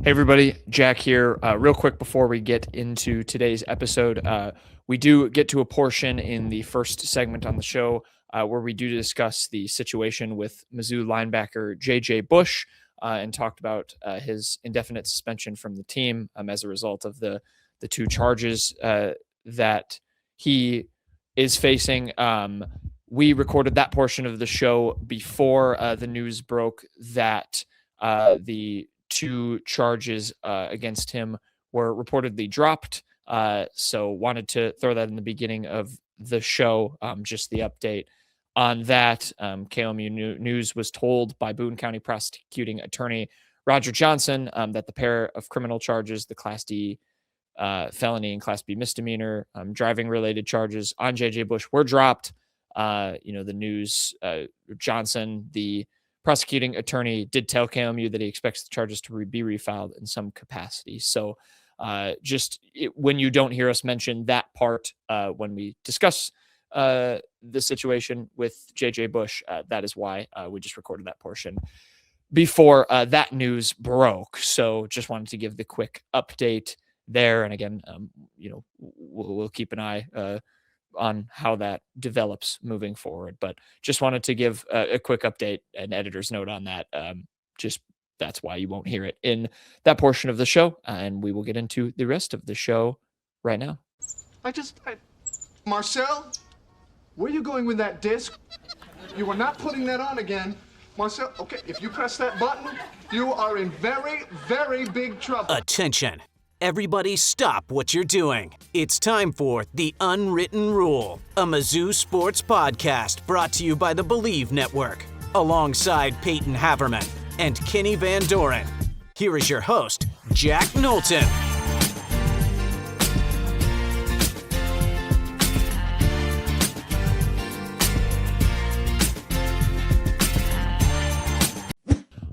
Hey everybody, Jack here. Real quick before we get into today's episode, we do get to a portion in the first segment on the show where we do discuss the situation with Mizzou linebacker J.J. Bush and talked about his indefinite suspension from the team as a result of the two charges that he is facing. We recorded that portion of the show before the news broke that the two charges against him were reportedly dropped. So wanted to throw that in the beginning of the show, just the update on that. KOMU News was told by Boone County prosecuting attorney Roger Johnson that the pair of criminal charges, the Class D felony and Class B misdemeanor driving related charges on J.J. Bush were dropped. The news, Johnson, the prosecuting attorney, did tell KMU that he expects the charges to be refiled in some capacity. So when you don't hear us mention that part when we discuss the situation with JJ Bush, that is why we just recorded that portion before that news broke. So just wanted to give the quick update there. And again, we'll keep an eye on how that develops moving forward. But just wanted to give a quick update, an editor's note on that. That's why you won't hear it in that portion of the show. And we will get into the rest of the show right now. Marcel, where are you going with that disc? You are not putting that on again. Marcel, okay, if you press that button, you are in very, very big trouble. Attention. Everybody stop what you're doing. It's time for The Unwritten Rule, a Mizzou sports podcast brought to you by the Believe Network, alongside Payton Haverman and Kenny Van Doren. Here is your host, Jack Knowlton.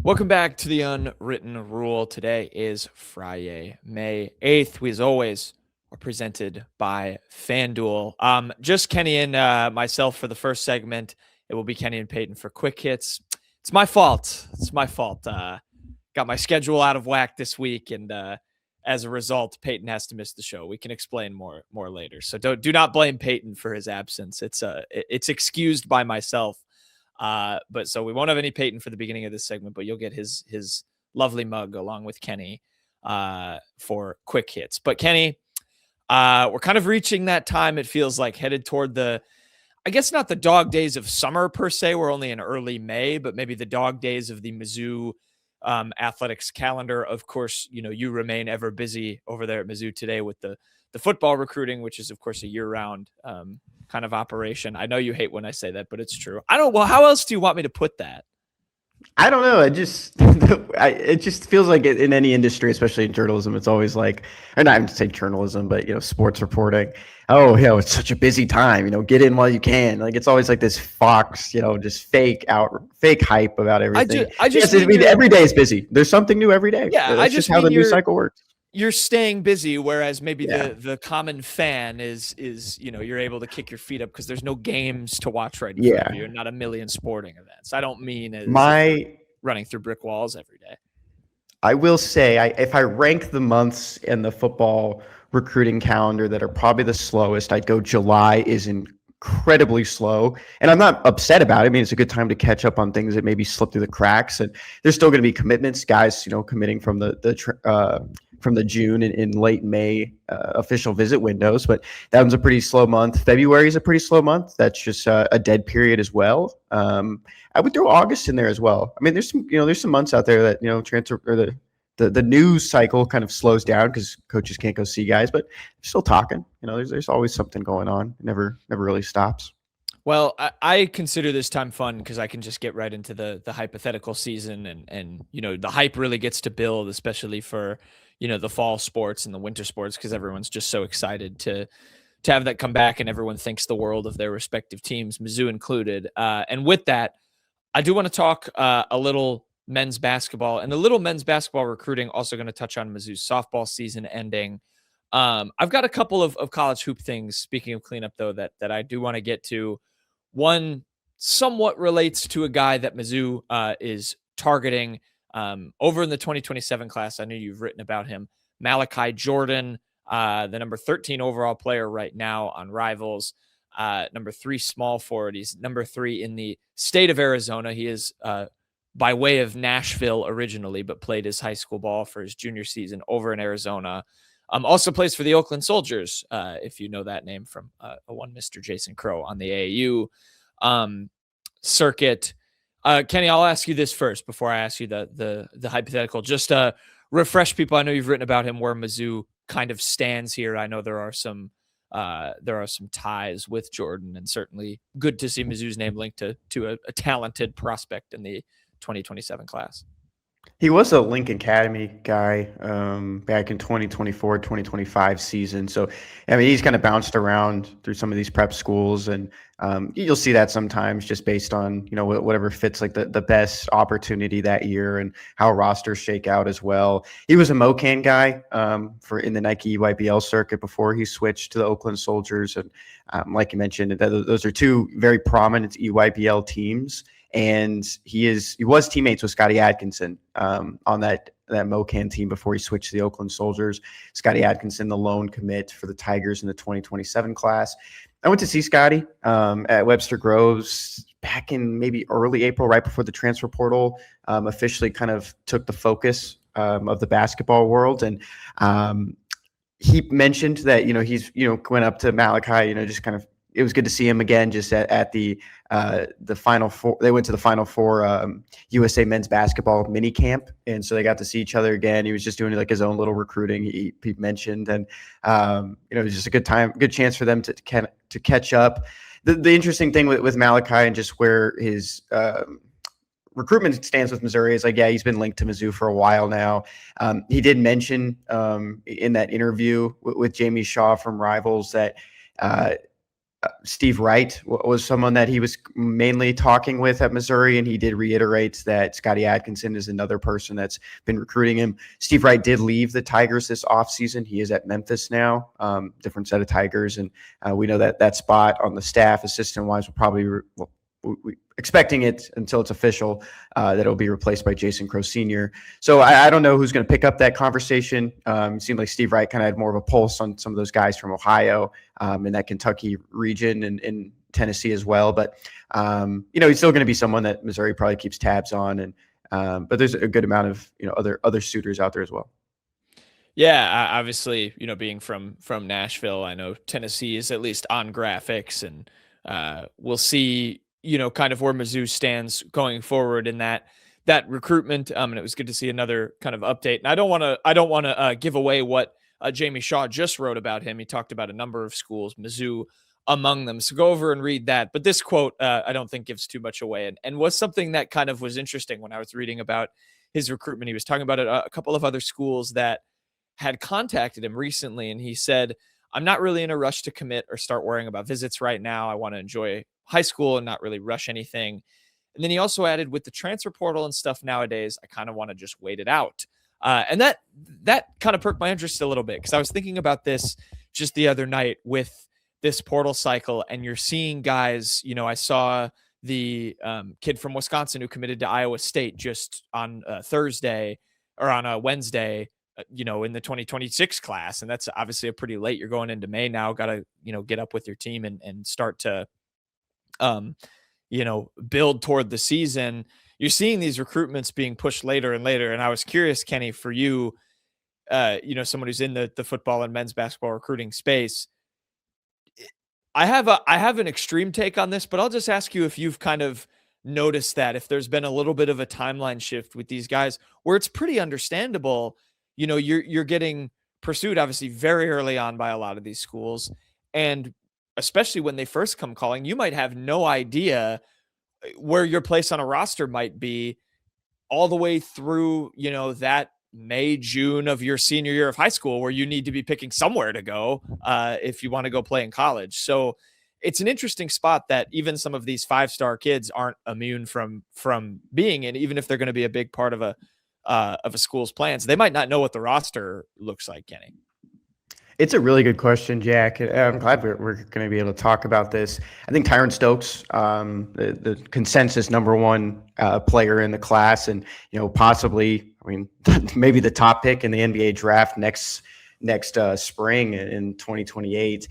Welcome back to The Unwritten Rule. Today is Friday, May 8th. We, as always, are presented by FanDuel. Just Kenny and myself for the first segment. It will be Kenny and Payton for quick hits. It's my fault. Got my schedule out of whack this week, and as a result, Payton has to miss the show. We can explain more later. So do not blame Payton for his absence. It's excused by myself. But so we won't have any Payton for the beginning of this segment, but you'll get his lovely mug along with Kenny for quick hits. But Kenny, we're kind of reaching that time. It feels like headed toward I guess not the dog days of summer per se. We're only in early May, but maybe the dog days of the Mizzou athletics calendar. Of course, you remain ever busy over there at Mizzou today with the football recruiting, which is of course a year-round kind of operation. I know you hate when I say that, but it's true. Well, how else do you want me to put that? I don't know. It just feels like in any industry, especially in journalism, it's always like, or not even to say journalism, but sports reporting. Oh, it's such a busy time. Get in while you can. Like it's always like this Fox, just fake hype about everything. Every day is busy. There's something new every day. Yeah, that's just how the news cycle works. You're staying busy, whereas maybe the common fan is you're able to kick your feet up because there's no games to watch right in front of you and not a million sporting events. I don't mean as running through brick walls every day. I will say, if I rank the months in the football recruiting calendar that are probably the slowest, I'd go July is incredibly slow. And I'm not upset about it. I mean, it's a good time to catch up on things that maybe slip through the cracks. And there's still going to be commitments, guys, committing from from the June and late May official visit windows, but that one's a pretty slow month. February is a pretty slow month. That's just a dead period as well. I would throw August in there as well. I mean, there's some months out there that transfer or the news cycle kind of slows down because coaches can't go see guys, but they're still talking. There's always something going on. It never really stops. Well, I consider this time fun because I can just get right into the hypothetical season and the hype really gets to build, especially for the fall sports and the winter sports, because everyone's just so excited to have that come back and everyone thinks the world of their respective teams, Mizzou included. And with that, I do want to talk a little men's basketball and a little men's basketball recruiting. Also going to touch on Mizzou's softball season ending. I've got a couple of college hoop things, speaking of cleanup, though, that I do want to get to. One somewhat relates to a guy that Mizzou is targeting Over in the 2027 class, I know you've written about him. Malachi Jordan, the number 13 overall player right now on Rivals. Number 3 small forward. He's number 3 in the state of Arizona. He is by way of Nashville originally, but played his high school ball for his junior season over in Arizona. Also plays for the Oakland Soldiers, if you know that name from one Mr. Jason Crow on the AAU circuit. Kenny, I'll ask you this first before I ask you the hypothetical. Just refresh people. I know you've written about him, where Mizzou kind of stands here. I know there are some ties with Jordan, and certainly good to see Mizzou's name linked to a talented prospect in the 2027 class. He was a Lincoln Academy guy back in 2024, 2025 season. So, I mean, he's kind of bounced around through some of these prep schools, and you'll see that sometimes just based on, whatever fits like the best opportunity that year and how rosters shake out as well. He was a MoCan guy in the Nike EYBL circuit before he switched to the Oakland Soldiers. And like you mentioned, those are two very prominent EYBL teams. And he was teammates with Scotty Atkinson on that MoCan team before he switched to the Oakland Soldiers. Scotty Atkinson, the lone commit for the Tigers in the 2027 class. I went to see Scotty at Webster Groves back in maybe early April, right before the transfer portal officially kind of took the focus of the basketball world. And he mentioned that, he's, went up to Malachi, just kind of, it was good to see him again just at the Final Four. They went to the Final Four USA men's basketball mini camp, and so they got to see each other again. He was just doing like his own little recruiting. He mentioned, and it was just a good chance for them to catch up. The interesting thing with Malachi and just where his recruitment stands with Missouri is like, yeah, he's been linked to Mizzou for a while now. He did mention in that interview with Jamie Shaw from Rivals that Steve Wright was someone that he was mainly talking with at Missouri, and he did reiterate that Scotty Atkinson is another person that's been recruiting him. Steve Wright did leave the Tigers this offseason. He is at Memphis now, different set of Tigers, and we know that spot on the staff, assistant-wise, will probably we expecting it until it's official that it'll be replaced by Jason Crow Sr. So I don't know who's going to pick up that conversation. It seemed like Steve Wright kind of had more of a pulse on some of those guys from Ohio in that Kentucky region and in Tennessee as well. But, he's still going to be someone that Missouri probably keeps tabs on. And but there's a good amount of, other suitors out there as well. Yeah, obviously, being from Nashville, I know Tennessee is at least on graphics, and we'll see kind of where Mizzou stands going forward in that recruitment. And it was good to see another kind of update. And I don't want to give away what Jamie Shaw just wrote about him. He talked about a number of schools, Mizzou among them. So go over and read that. But this quote, I don't think gives too much away, and was something that kind of was interesting when I was reading about his recruitment. He was talking about a couple of other schools that had contacted him recently. And he said, I'm not really in a rush to commit or start worrying about visits right now. I want to enjoy high school and not really rush anything. And then he also added, with the transfer portal and stuff nowadays, I kind of want to just wait it out. And that kind of perked my interest a little bit, because I was thinking about this just the other night with this portal cycle, and you're seeing guys, I saw the kid from Wisconsin who committed to Iowa State just on Thursday or on a Wednesday, in the 2026 class. And that's obviously a pretty late. You're going into May now, got to, get up with your team and start to, build toward the season. You're seeing these recruitments being pushed later and later. And I was curious, Kenny, for you, someone who's in the football and men's basketball recruiting space, I have an extreme take on this, but I'll just ask you if you've kind of noticed that, if there's been a little bit of a timeline shift with these guys where it's pretty understandable. You're getting pursued obviously very early on by a lot of these schools, and especially when they first come calling, you might have no idea where your place on a roster might be all the way through, that May, June of your senior year of high school, where you need to be picking somewhere to go if you want to go play in college. So it's an interesting spot that even some of these 5-star kids aren't immune from being in, even if they're going to be a big part of a school's plans. They might not know what the roster looks like, Kenny. It's a really good question, Jack. I'm glad we're going to be able to talk about this. I think Tyron Stokes, the consensus number one player in the class, and possibly, I mean, maybe the top pick in the NBA draft next spring in 2028.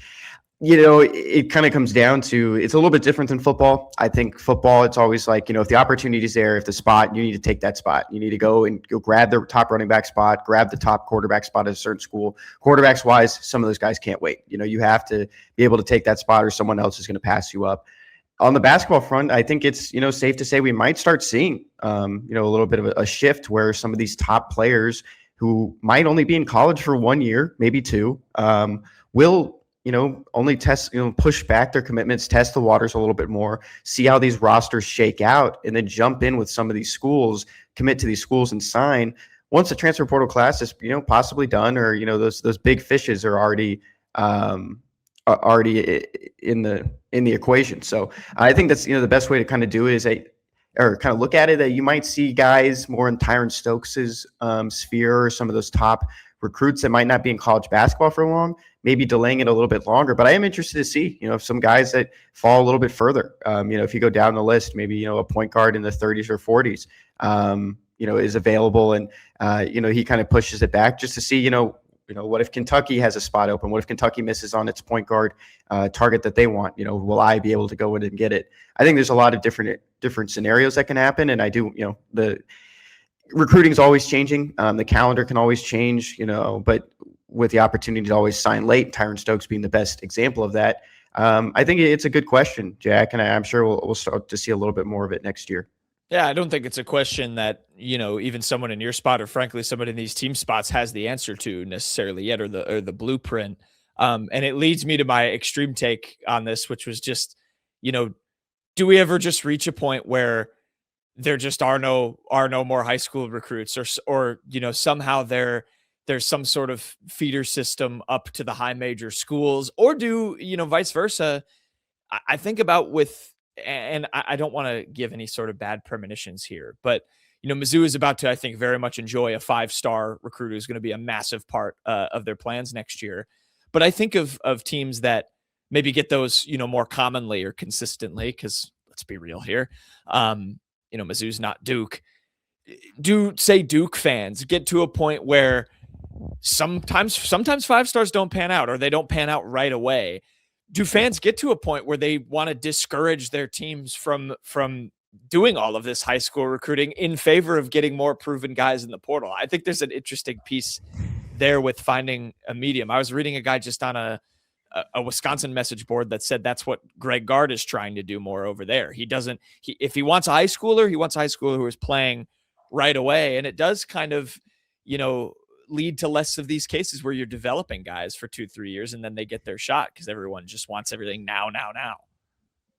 It kind of comes down to, it's a little bit different than football. I think football, it's always like, if the opportunity is there, if the spot, you need to take that spot. You need to go grab the top running back spot, grab the top quarterback spot at a certain school. Quarterbacks wise, some of those guys can't wait. You have to be able to take that spot or someone else is going to pass you up. On the basketball front, I think it's, safe to say we might start seeing, a little bit of a shift where some of these top players who might only be in college for 1 year, maybe two, will only test, push back their commitments, test the waters a little bit more, see how these rosters shake out, and then jump in with some of these schools, commit to these schools and sign. Once the transfer portal class is, possibly done, or, those big fishes are already in the equation. So I think that's, the best way to kind of do it is or kind of look at it, that you might see guys more in Tyron Stokes's sphere, or some of those top recruits that might not be in college basketball for long, maybe delaying it a little bit longer. But I am interested to see, if some guys that fall a little bit further, if you go down the list, maybe, a point guard in the 30s or 40s, is available. And, he kind of pushes it back just to see, what if Kentucky has a spot open? What if Kentucky misses on its point guard target that they want? Will I be able to go in and get it? I think there's a lot of different scenarios that can happen. And I do, the recruiting is always changing. The calendar can always change, but with the opportunity to always sign late, Tyron Stokes being the best example of that. I think it's a good question, Jack, and I'm sure we'll start to see a little bit more of it next year. Yeah, I don't think it's a question that, even someone in your spot, or frankly, somebody in these team spots, has the answer to necessarily yet, or the blueprint. And it leads me to my extreme take on this, which was just, do we ever just reach a point where there just are no more high school recruits, or somehow there's some sort of feeder system up to the high major schools, or do, vice versa? I think about and I don't want to give any sort of bad premonitions here, but Mizzou is about to, I think, very much enjoy a 5-star recruit who's going to be a massive part of their plans next year. But I think of teams that maybe get those, more commonly or consistently, because let's be real here. Mizzou's not Duke. Do, say, Duke fans get to a point where sometimes 5 stars don't pan out, or they don't pan out right away? Do fans get to a point where they want to discourage their teams from doing all of this high school recruiting in favor of getting more proven guys in the portal? I think there's an interesting piece there with finding a medium. I was reading a guy just on a Wisconsin message board that said that's what Greg Gard is trying to do more over there. If he wants a high schooler, he wants a high schooler who is playing right away. And it does kind of, lead to less of these cases where you're developing guys for 2-3 years and then they get their shot because everyone just wants everything now.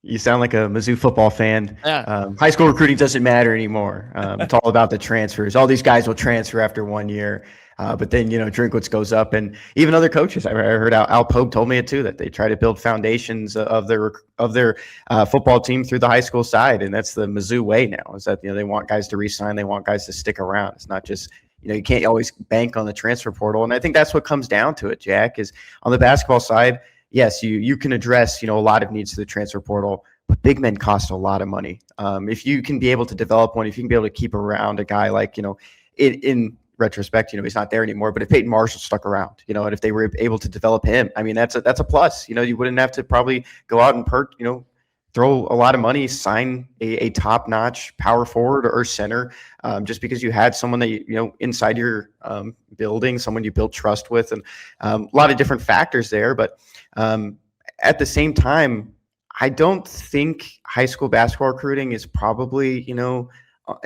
You sound like a Mizzou football fan. Yeah. High school recruiting doesn't matter anymore. It's all about the transfers. All these guys will transfer after 1 year. But then, Drinkwitz goes up, and even other coaches. I heard Al Pope told me it too, that they try to build foundations of their football team through the high school side. And that's the Mizzou way now, is that, they want guys to re-sign. They want guys to stick around. It's not just, you can't always bank on the transfer portal. And I think that's what comes down to it, Jack, is on the basketball side, yes, you can address, a lot of needs to the transfer portal, but big men cost a lot of money. If you can be able to develop one, if you can be able to keep around a guy like, in retrospect, he's not there anymore, but if Payton Marshall stuck around, and if they were able to develop him, I mean, that's a plus. You wouldn't have to probably go out and throw a lot of money, sign a top-notch power forward or center, just because you had someone that inside your building, someone you built trust with, and a lot of different factors there. But at the same time, I don't think high school basketball recruiting is probably in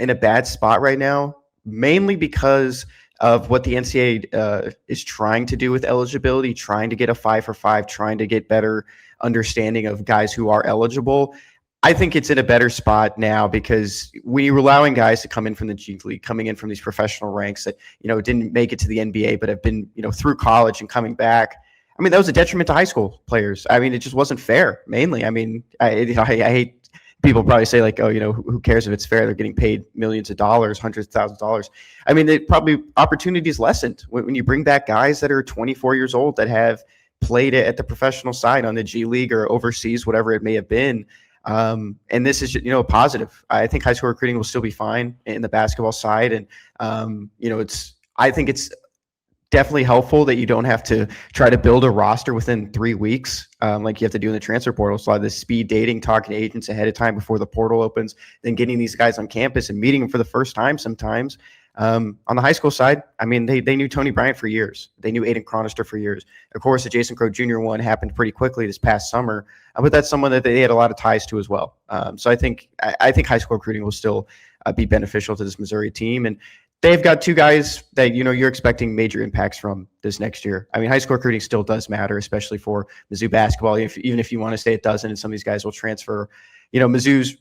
a bad spot right now, mainly because of what the NCAA is trying to do with eligibility, trying to get a 5-for-5, trying to get better understanding of guys who are eligible. I think it's in a better spot now because when you're allowing guys to come in from the G League, coming in from these professional ranks that, didn't make it to the NBA, but have been, through college and coming back. that was a detriment to high school players. It just wasn't fair, mainly. I hate people probably say like, oh, who cares if it's fair? They're getting paid millions of dollars, hundreds of thousands of dollars. I mean, it probably opportunities lessened when you bring back guys that are 24 years old that have played at the professional side on the G League or overseas, whatever it may have been. And this is, a positive. I think high school recruiting will still be fine in the basketball side. And, I think it's definitely helpful that you don't have to try to build a roster within 3 weeks, like you have to do in the transfer portal. So a lot of this speed dating, talking to agents ahead of time before the portal opens, then getting these guys on campus and meeting them for the first time sometimes. On the high school side, I mean, they knew Tony Bryant for years. They knew Aiden Chronister for years. Of course, the Jason Crow Jr. one happened pretty quickly this past summer, but that's someone that they had a lot of ties to as well. So I think high school recruiting will still be beneficial to this Missouri team. And they've got two guys that, you're expecting major impacts from this next year. I mean, high school recruiting still does matter, especially for Mizzou basketball. Even if you want to say it doesn't, and some of these guys will transfer. Mizzou's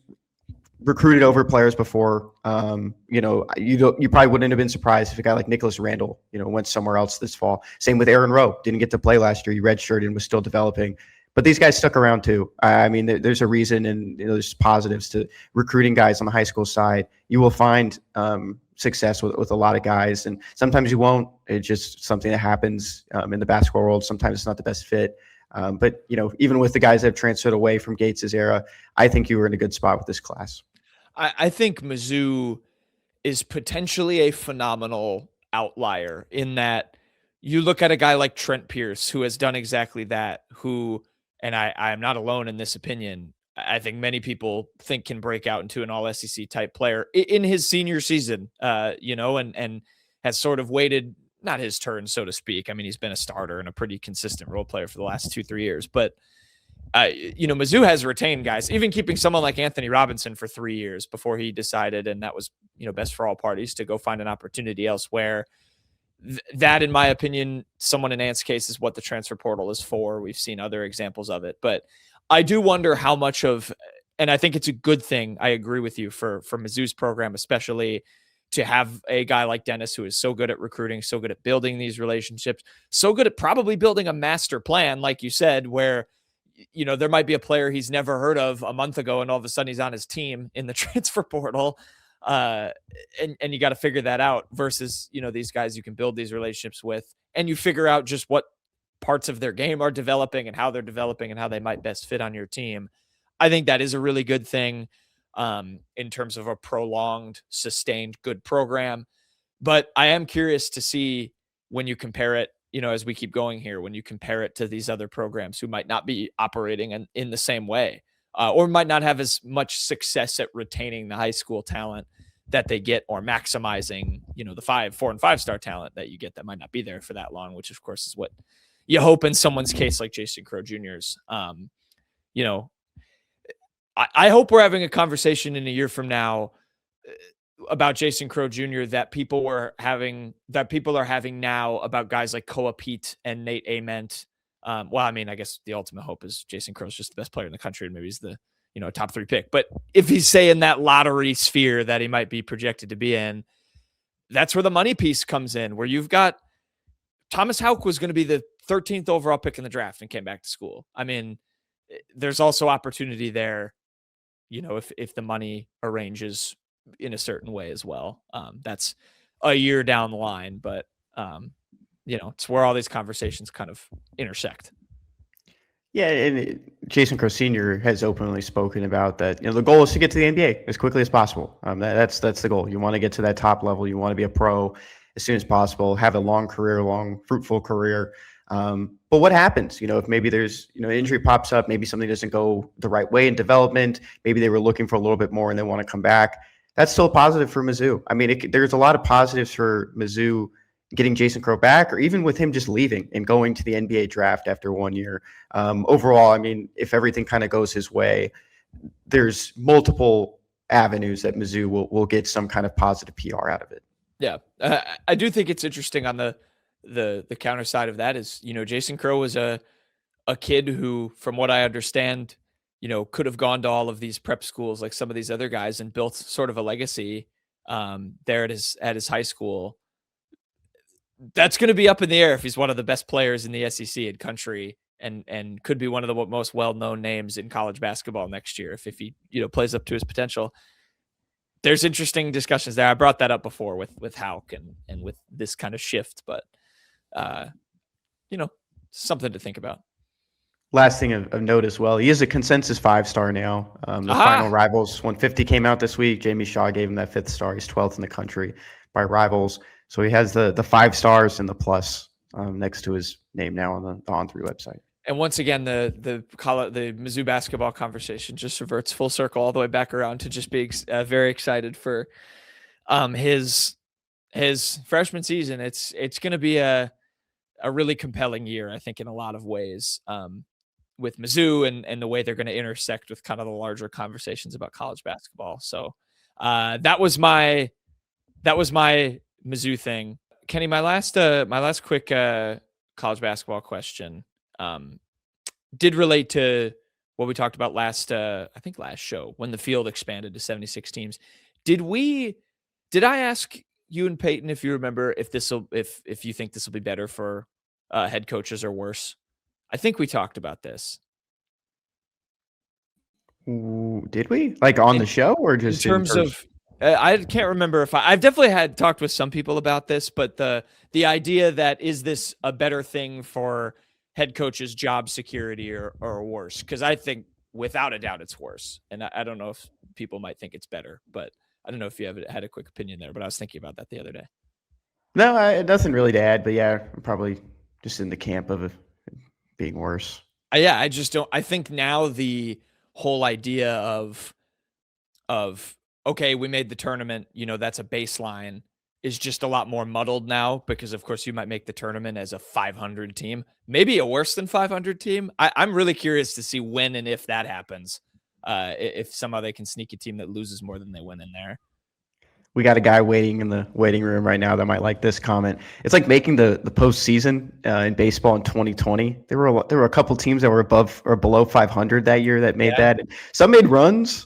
recruited over players before. You probably wouldn't have been surprised if a guy like Nicholas Randall, went somewhere else this fall. Same with Aaron Rowe. Didn't get to play last year. He redshirted and was still developing. But these guys stuck around too. I mean, there's a reason, and there's positives to recruiting guys on the high school side. You will find success with a lot of guys, and sometimes you won't. It's just something that happens in the basketball world. Sometimes it's not the best fit. But even with the guys that have transferred away from Gates's era, I think you were in a good spot with this class. I think Mizzou is potentially a phenomenal outlier in that you look at a guy like Trent Pierce, who has done exactly that, and I am not alone in this opinion, I think many people think can break out into an all SEC type player in his senior season, and has sort of waited, not his turn, so to speak. I mean, he's been a starter and a pretty consistent role player for the last 2-3 years, but Mizzou has retained guys, even keeping someone like Anthony Robinson for 3 years before he decided, and that was, best for all parties, to go find an opportunity elsewhere. That, in my opinion, someone in Ant's case, is what the transfer portal is for. We've seen other examples of it, but I do wonder how much of, and I think it's a good thing, I agree with you, for Mizzou's program, especially, to have a guy like Dennis, who is so good at recruiting, so good at building these relationships, so good at probably building a master plan, like you said, where, there might be a player he's never heard of a month ago, and all of a sudden he's on his team in the transfer portal. And you got to figure that out versus, these guys you can build these relationships with, and you figure out just what parts of their game are developing and how they're developing and how they might best fit on your team. I think that is a really good thing in terms of a prolonged, sustained, good program. But I am curious to see, when you compare it, as we keep going here, when you compare it to these other programs who might not be operating in the same way, or might not have as much success at retaining the high school talent that they get, or maximizing, the 4 and 5 star talent that you get that might not be there for that long, which of course is what you hope in someone's case like Jason Crow Jr.'s. I hope we're having a conversation in a year from now about Jason Crow Jr. that people are having now about guys like Koa Pete and Nate Ament. Well, I mean, I guess the ultimate hope is Jason Crow's just the best player in the country, and maybe he's the top 3 pick. But if he's, say, in that lottery sphere that he might be projected to be in, that's where the money piece comes in, where you've got Thomas Houck was going to be the 13th overall pick in the draft and came back to school. I mean, there's also opportunity there, if the money arranges in a certain way as well. That's a year down the line, but it's where all these conversations kind of intersect. Yeah, and Jason Crow Sr. has openly spoken about that. The goal is to get to the NBA as quickly as possible. That's the goal. You want to get to that top level. You want to be a pro as soon as possible, have a long, fruitful career. But what happens, if maybe there's, injury pops up, maybe something doesn't go the right way in development, maybe they were looking for a little bit more and they want to come back. That's still a positive for Mizzou. I mean, there's a lot of positives for Mizzou getting Jason Crow back, or even with him just leaving and going to the NBA draft after 1 year. Overall, I mean, if everything kind of goes his way, there's multiple avenues that Mizzou will get some kind of positive PR out of it. Yeah. I do think it's interesting on the counter side of that is, Jason Crow was a kid who, from what I understand, could have gone to all of these prep schools like some of these other guys and built sort of a legacy there at his high school. That's going to be up in the air if he's one of the best players in the SEC and country and could be one of the most well-known names in college basketball next year if he plays up to his potential. There's interesting discussions there. I brought that up before with Hauk and with this kind of shift, but something to think about. Last thing of note as well, he is a consensus 5-star now. The final Rivals 150 came out this week. Jamie Shaw gave him that 5th star. He's 12th in the country by Rivals. So he has the 5 stars and the plus next to his name now on the On3 website. And once again, the Mizzou basketball conversation just reverts full circle all the way back around to just being very excited for his freshman season. It's going to be a really compelling year, I think, in a lot of ways, with Mizzou and the way they're going to intersect with kind of the larger conversations about college basketball. So that was my Mizzou thing. Kenny, my last quick college basketball question did relate to what we talked about last show when the field expanded to 76 teams. Did I ask you and Payton, if you remember, if you think this will be better for head coaches or worse? I think we talked about this. Did we? Like on the show or just in terms of? I can't remember if I've definitely had talked with some people about this, but the idea that is this a better thing for head coaches' job security or worse? Because I think without a doubt it's worse, and I don't know if people might think it's better, but I don't know if you had a quick opinion there. But I was thinking about that the other day. No, nothing really to add, but yeah, I'm probably just in the camp of it being worse. Yeah, I just don't. I think now the whole idea of okay, we made the tournament, that's a baseline, is just a lot more muddled now because, of course, you might make the tournament as a 500 team, maybe a worse than 500 team. I'm really curious to see when and if that happens. If somehow they can sneak a team that loses more than they win in there. We got a guy waiting in the waiting room right now that might like this comment. It's like making the postseason in baseball in 2020. There were a couple teams that were above or below 500 that year that made that. Some made runs.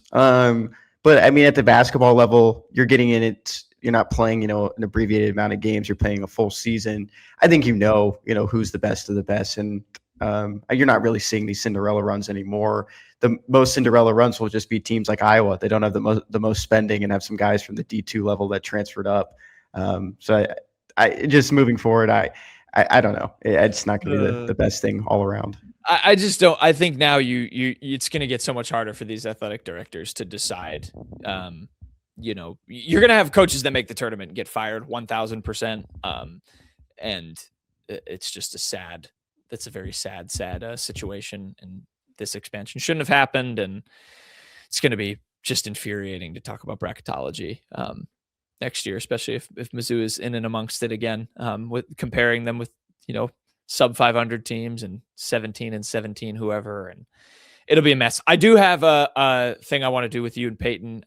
But I mean, at the basketball level, you're getting in it. You're not playing, an abbreviated amount of games. You're playing a full season. I think who's the best of the best, and you're not really seeing these Cinderella runs anymore. The most Cinderella runs will just be teams like Iowa. They don't have the most spending and have some guys from the D2 level that transferred up. So I just moving forward, I don't know. It's not going to be the best thing all around. I just don't. I think now it's going to get so much harder for these athletic directors to decide. You're going to have coaches that make the tournament and get fired 1,000%. And it's just that's a very sad situation. And this expansion shouldn't have happened. And it's going to be just infuriating to talk about bracketology next year, especially if Mizzou is in and amongst it again, with comparing them with, sub 500 teams and 17 and 17, whoever, and it'll be a mess. I do have a thing I want to do with you and Payton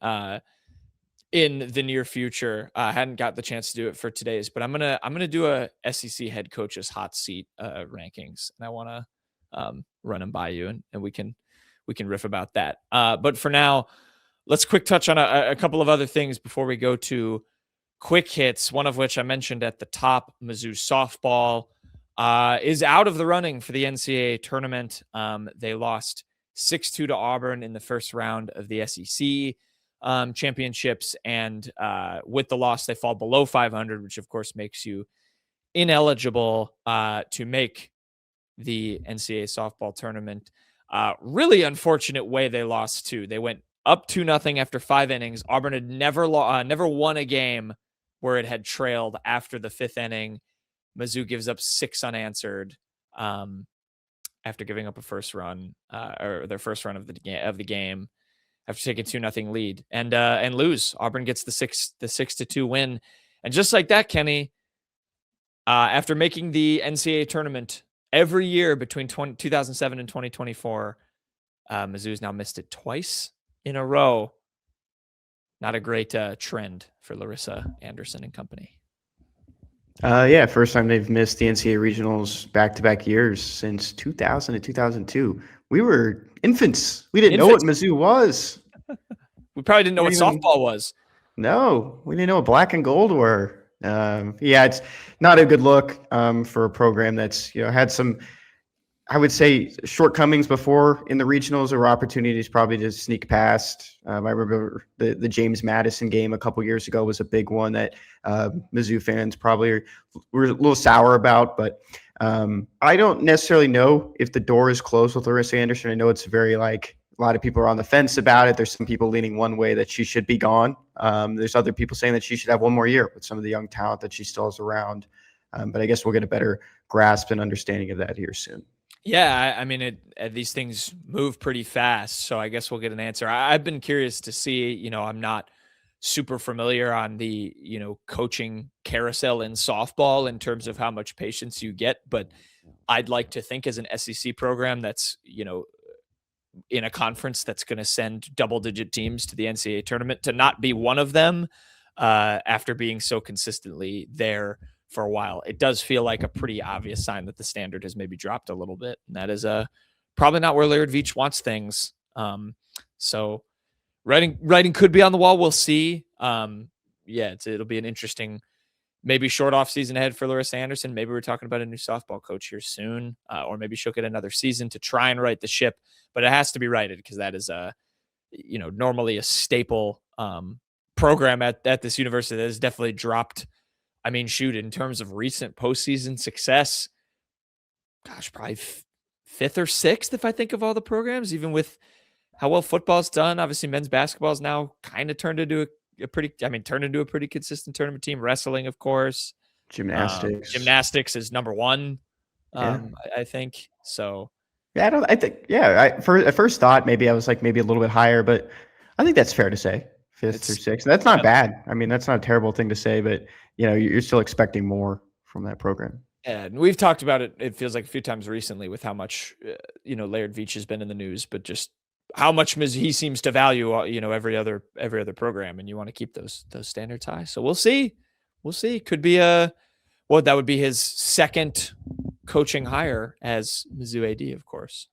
in the near future. I hadn't got the chance to do it for today's, but I'm gonna do a SEC head coach's hot seat rankings, and I want to run them by you, and we can riff about that. But for now, let's quick touch on a couple of other things before we go to quick hits. One of which I mentioned at the top: Mizzou softball is out of the running for the NCAA tournament. They lost 6-2 to Auburn in the first round of the SEC championships. And with the loss, they fall below 500, which of course makes you ineligible to make the NCAA softball tournament. Really unfortunate way they lost too. They went up 2-0 after 5 innings. Auburn had never won a game where it had trailed after the 5th inning. Mizzou gives up 6 unanswered after giving up a first run, or their first run of the game after taking 2-0 lead, and lose. Auburn gets the 6-2 win, and just like that, Kenny, after making the NCAA tournament every year between 2007 and 2024, Mizzou's now missed it twice in a row. Not a great trend for Larissa Anderson and company. First time they've missed the NCAA regionals back-to-back years since 2000 and 2002. We were infants. We didn't know what Mizzou was. We probably didn't know what softball was. No, we didn't know what black and gold were. It's not a good look for a program that's had some. I would say shortcomings before in the regionals. There were opportunities probably to sneak past. I remember the James Madison game a couple years ago was a big one that Mizzou fans probably were a little sour about. But I don't necessarily know if the door is closed with Larissa Anderson. I know it's very a lot of people are on the fence about it. There's some people leaning one way that she should be gone. There's other people saying that she should have one more year with some of the young talent that she still has around. But I guess we'll get a better grasp and understanding of that here soon. Yeah, I mean, these things move pretty fast, so I guess we'll get an answer. I've been curious to see, I'm not super familiar on the, coaching carousel in softball in terms of how much patience you get, but I'd like to think as an SEC program that's, in a conference that's going to send double-digit teams to the NCAA tournament, to not be one of them after being so consistently there for a while. It does feel like a pretty obvious sign that the standard has maybe dropped a little bit. And that is probably not where Laird Veach wants things. So writing could be on the wall. We'll see. It'll be an interesting, maybe short off season ahead for Larissa Anderson. Maybe we're talking about a new softball coach here soon, or maybe she'll get another season to try and right the ship, but it has to be righted because that is normally a staple program at this university that has definitely dropped. I mean, shoot, in terms of recent postseason success, gosh, probably fifth or sixth if I think of all the programs, even with how well football's done. Obviously, men's basketball is now kind of turned into a pretty consistent tournament team. Wrestling, of course. Gymnastics is number one, I think. So, yeah, at first thought, maybe I was maybe a little bit higher, but I think that's fair to say. Fifth or sixth. That's not bad. I mean, that's not a terrible thing to say, but you're still expecting more from that program. And we've talked about it. It feels like a few times recently with how much, Laird Veach has been in the news, but just how much he seems to value, every other program, and you want to keep those standards high. So we'll see. Could be that would be his second coaching hire as Mizzou AD, of course,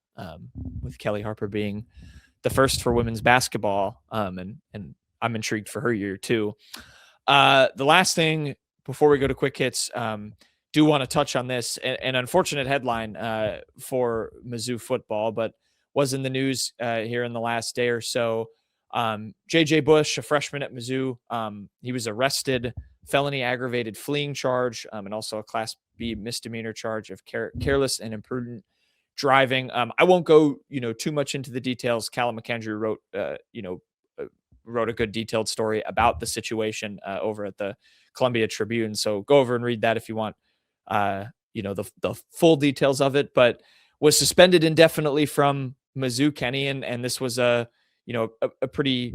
with Kelly Harper being the first for women's basketball. And I'm intrigued for her year too. The last thing before we go to quick hits, do want to touch on this, an unfortunate headline for Mizzou football, but was in the news here in the last day or so. JJ Bush, a freshman at Mizzou, he was arrested, felony aggravated fleeing charge, and also a Class B misdemeanor charge of careless and imprudent driving. I won't go, too much into the details. Callum McKendry wrote a good detailed story about the situation over at the Columbia Tribune. So go over and read that if you want, the full details of it, but was suspended indefinitely from Mizzou, Kenny. And this was a pretty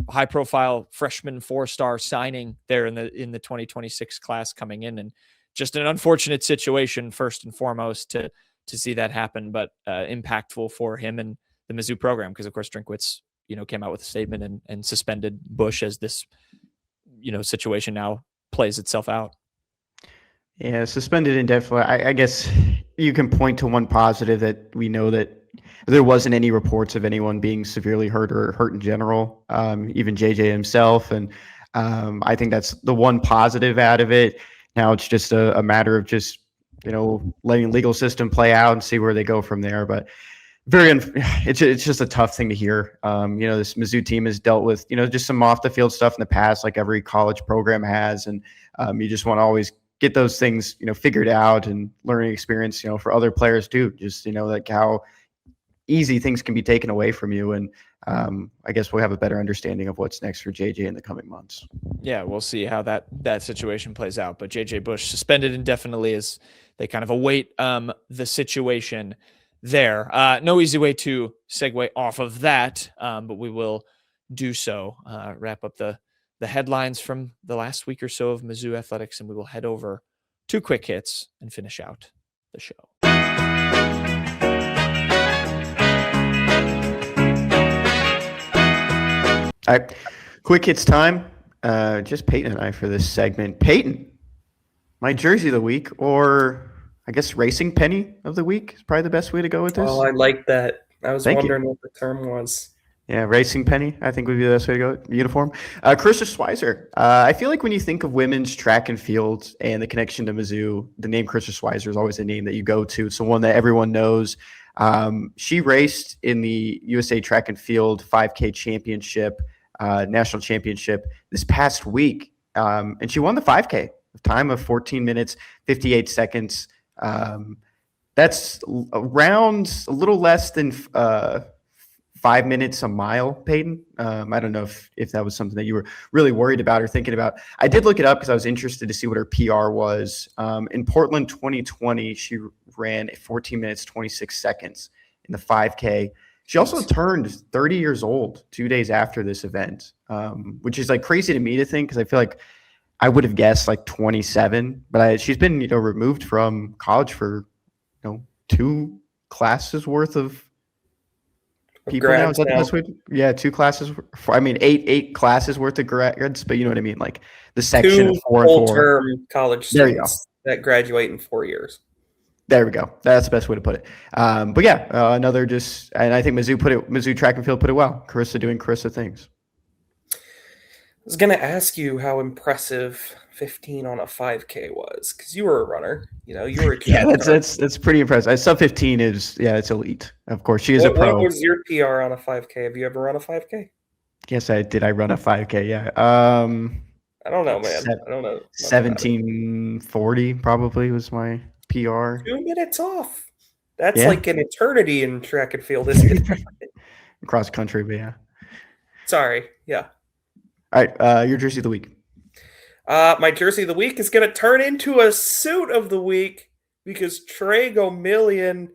high profile freshman 4-star signing there in the 2026 class coming in, and just an unfortunate situation first and foremost to see that happen, but impactful for him and the Mizzou program. Cause of course Drinkwitz, came out with a statement and suspended Bush as this, situation now plays itself out. Yeah, suspended indefinitely. I guess you can point to one positive that we know that there wasn't any reports of anyone being severely hurt or hurt in general, even JJ himself. And I think that's the one positive out of it. Now it's just a matter of just, letting the legal system play out and see where they go from there. But it's just a tough thing to hear. This Mizzou team has dealt with, just some off the field stuff in the past, like every college program has. And you just want to always get those things, figured out, and learning experience, for other players too. Just, like how easy things can be taken away from you. And I guess we'll have a better understanding of what's next for JJ in the coming months. Yeah, we'll see how that situation plays out. But JJ Bush suspended indefinitely as they kind of await the situation there. No easy way to segue off of that, but we will do so. Wrap up the headlines from the last week or so of Mizzou athletics, and we will head over to quick hits and finish out the show. All right, quick hits time. Just Payton and I for this segment. Payton, my jersey of the week, or I guess racing penny of the week is probably the best way to go with this. Oh, I like that. I was Thank wondering you. what the term was. Yeah, Racing Penny, I think would be the best way to go. Uniform. Carissa Schweizer. I feel like when you think of women's track and field and the connection to Mizzou, the name Carissa Schweizer is always a name that you go to. It's the one that everyone knows. She raced in the USA Track and Field 5K Championship, National Championship this past week, and she won the 5K. Time of 14 minutes, 58 seconds. That's around a little less than 5 minutes a mile, Payton. I don't know if that was something that you were really worried about or thinking about. I did look it up because I was interested to see what her PR was. In Portland 2020, she ran 14 minutes, 26 seconds in the 5K. She also turned 30 years old 2 days after this event, which is like crazy to me to think because I feel like I would have guessed like 27, but she's been, removed from college for, 2 classes worth of people now. Is that the best way? Yeah, 2 classes. Eight classes worth of grads, but you know what I mean? Like the section 2 4 and 4. full-term college students that graduate in 4 years. There we go. That's the best way to put it. But yeah, another and I think Mizzou track and field put it well. Carissa doing Carissa things. I was going to ask you how impressive 15 on a 5K was because you were a runner. You were a yeah. That's pretty impressive. Sub 15 is it's elite. Of course, she is a pro. What was your PR on a 5K? Have you ever run a 5K? Yes, I did. I run a 5K. Yeah. I don't know, man. I don't know. 1740 probably was my PR. 2 minutes off. That's like an eternity in track and field, isn't it? Cross country, but yeah. Sorry. Yeah. All right. Your jersey of the week. My jersey of the week is going to turn into a suit of the week because Tre Gomillion,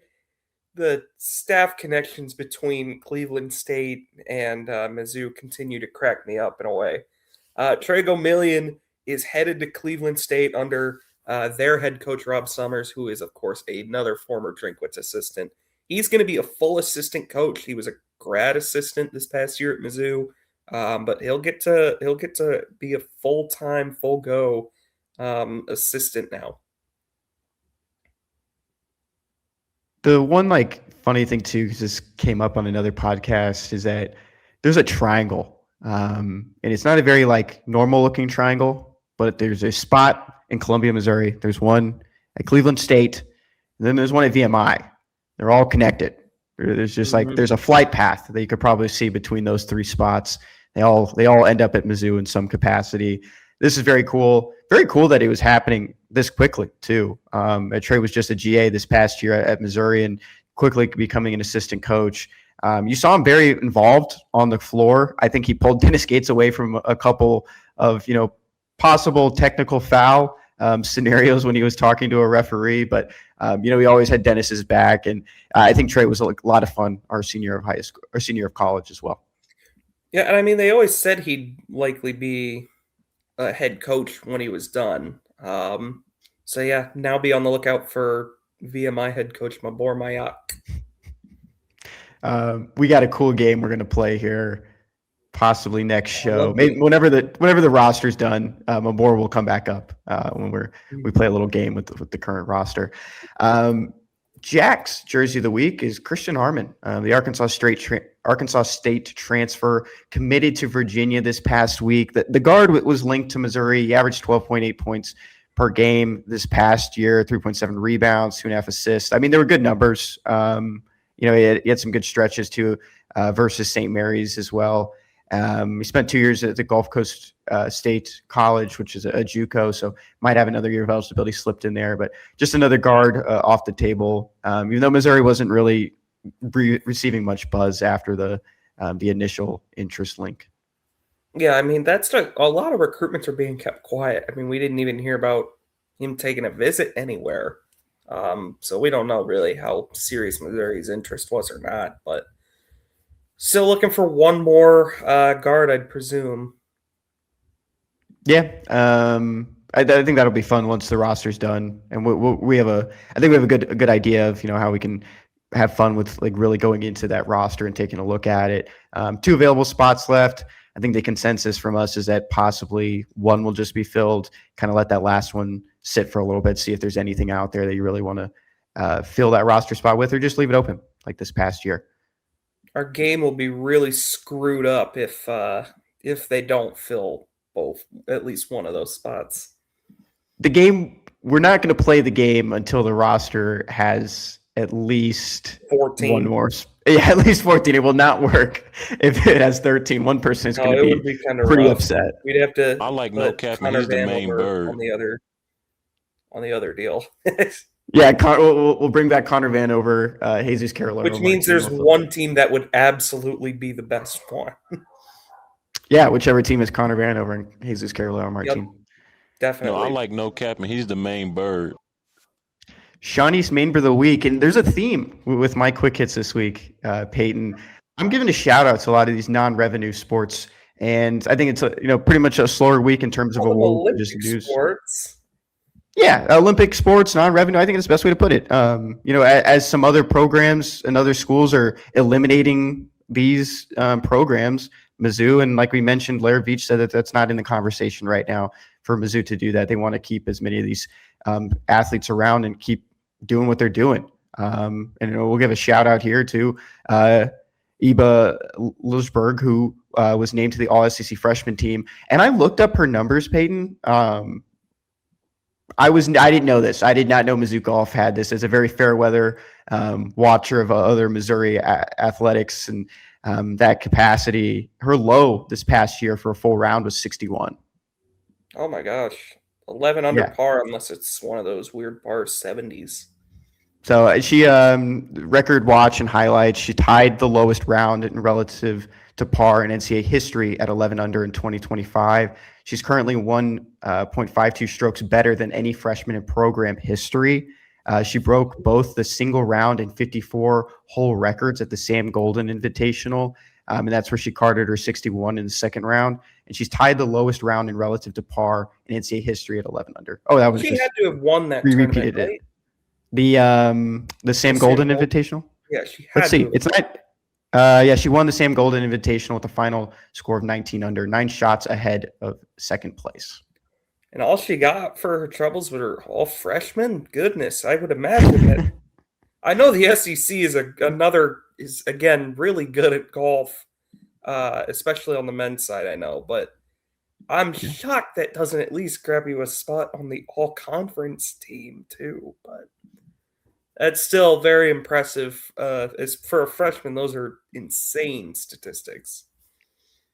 the staff connections between Cleveland State and Mizzou continue to crack me up in a way. Tre Gomillion is headed to Cleveland State under their head coach, Rob Summers, who is, of course, another former Drinkwitz assistant. He's going to be a full assistant coach. He was a grad assistant this past year at Mizzou. But he'll get to be a full-time, full-go assistant now. The one funny thing too, because this came up on another podcast, is that there's a triangle, and it's not a very normal-looking triangle, but there's a spot in Columbia, Missouri. There's one at Cleveland State, and then there's one at VMI. They're all connected. There's just there's a flight path that you could probably see between those 3 spots. They all end up at Mizzou in some capacity. This is very cool. Very cool that it was happening this quickly too. Tre was just a GA this past year at Missouri and quickly becoming an assistant coach. You saw him very involved on the floor. I think he pulled Dennis Gates away from a couple of possible technical foul scenarios when he was talking to a referee, but he always had Dennis's back, and I think Tre was a lot of fun our senior of high school or senior of college as well. Yeah, and they always said he'd likely be a head coach when he was done. So yeah, now be on the lookout for VMI head coach Mabor Mayak. We got a cool game we're going to play here, possibly next show. Maybe whenever the roster's done, Mabor will come back up when we play a little game with the current roster. Jack's jersey of the week is Christian Harmon, the Arkansas State transfer, committed to Virginia this past week. The guard was linked to Missouri. He averaged 12.8 points per game this past year, 3.7 rebounds, 2.5 assists. They were good numbers. He had some good stretches too versus St. Mary's as well. He spent 2 years at the Gulf Coast State College, which is a JUCO, so might have another year of eligibility slipped in there. But just another guard off the table. Even though Missouri wasn't really receiving much buzz after the initial interest link. Yeah, that's a lot of recruitments are being kept quiet. We didn't even hear about him taking a visit anywhere. So we don't know really how serious Missouri's interest was or not, but still looking for one more guard, I'd presume. Yeah, I think that'll be fun once the roster's done, and we have a good idea of how we can have fun with really going into that roster and taking a look at it. 2 available spots left. I think the consensus from us is that possibly one will just be filled. Kind of let that last one sit for a little bit, see if there's anything out there that you really want to fill that roster spot with, or just leave it open like this past year. our game will be really screwed up if they don't fill at least one of those spots. We're not going to play the game until the roster has at least 14. One more. Yeah, at least 14. It will not work if it has 13. One person is going to be pretty rough. upset. We'd have to. I like no cap. He's the main bird on the other deal. Yeah, we'll bring back Connor Vanover, Jesus Carolina. Which means there's one team that would absolutely be the best one. Yeah, whichever team is Connor Vanover and Jesus Carolina on our team. Definitely. No, I like no cap, and he's the main bird. Shawnee's main bird of the week, and there's a theme with my quick hits this week, Payton. I'm giving a shout out to a lot of these non-revenue sports, and I think it's pretty much a slower week in terms of Olympic sports. Yeah, Olympic sports, non-revenue. I think that's the best way to put it. As some other programs and other schools are eliminating these programs, Mizzou, and like we mentioned, Larry Veach said that that's not in the conversation right now for Mizzou to do that. They want to keep as many of these athletes around and keep doing what they're doing. And we'll give a shout out here to Iba Lusberg, who was named to the All-SEC freshman team. And I looked up her numbers, Payton. I didn't know this. I did not know Mizzou Golf had this. As a very fair weather watcher of other Missouri athletics and that capacity, her low this past year for a full round was 61. Oh my gosh. 11 under par, unless it's one of those weird par 70s. So she record watch and highlights. She tied the lowest round in relative to par in NCAA history at 11 under in 2025. She's currently 1.52 strokes better than any freshman in program history. She broke both the single round and 54 hole records at the Sam Golden Invitational. And that's where she carded her 61 in the second round. And she's tied the lowest round in relative to par in NCAA history at 11 under. Oh, that was she had to have won that tournament, right? The Sam Golden Invitational? Yeah, she had Let's see. It's not. She won the Sam Golden Invitational with a final score of 19 under, 9 shots ahead of second place. And all she got for her troubles were all freshmen? Goodness, I would imagine that. I know the SEC is again really good at golf, especially on the men's side, I know. But I'm shocked that doesn't at least grab you a spot on the all-conference team, too. But that's still very impressive. As for a freshman, those are insane statistics.